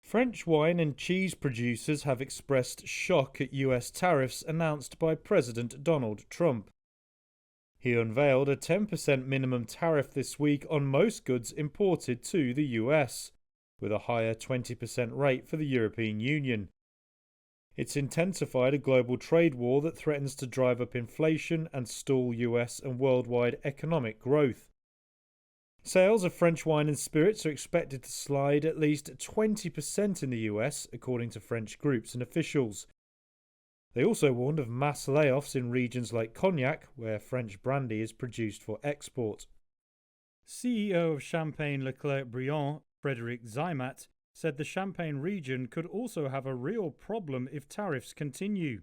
French wine and cheese producers have expressed shock at US tariffs announced by President Donald Trump. He unveiled a 10% minimum tariff this week on most goods imported to the US, with a higher 20% rate for the European Union. It's intensified a global trade war that threatens to drive up inflation and stall US and worldwide economic growth. Sales of French wine and spirits are expected to slide at least 20% in the US, according to French groups and officials. They also warned of mass layoffs in regions like Cognac, where French brandy is produced for export. CEO of Champagne Leclerc Briant, Frederic Zeimett, said the Champagne region could also have a real problem if tariffs continue.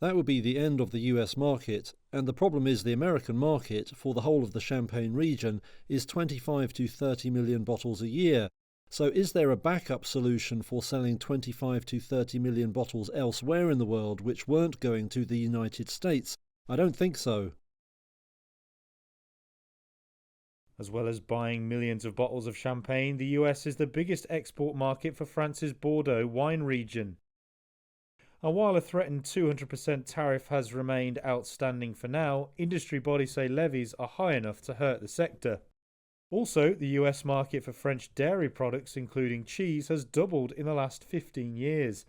That would be the end of the US market, and the problem is the American market for the whole of the Champagne region is 25 to 30 million bottles a year. So is there a backup solution for selling 25 to 30 million bottles elsewhere in the world which weren't going to the United States? I don't think so. As well as buying millions of bottles of champagne, the US is the biggest export market for France's Bordeaux wine region. And while a threatened 200% tariff has remained outstanding for now, industry bodies say levies are high enough to hurt the sector. Also, the US market for French dairy products, including cheese, has doubled in the last 15 years.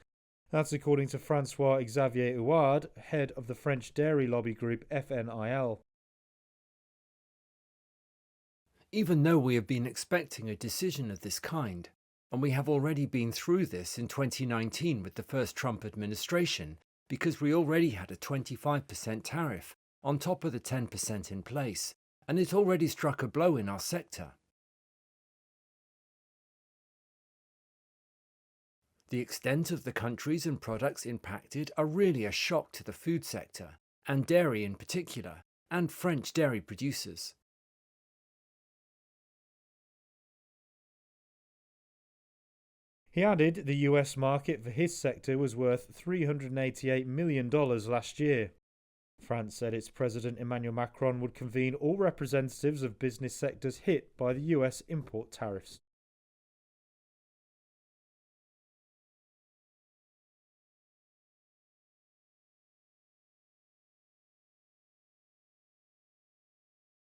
That's according to Francois-Xavier Huard, head of the French dairy lobby group FNIL. Even though we have been expecting a decision of this kind, and we have already been through this in 2019 with the first Trump administration, because we already had a 25% tariff on top of the 10% in place, and it already struck a blow in our sector. The extent of the countries and products impacted are really a shock to the food sector, and dairy in particular, and French dairy producers. He added the US market for his sector was worth $388 million last year. France said its President Emmanuel Macron would convene all representatives of business sectors hit by the US import tariffs.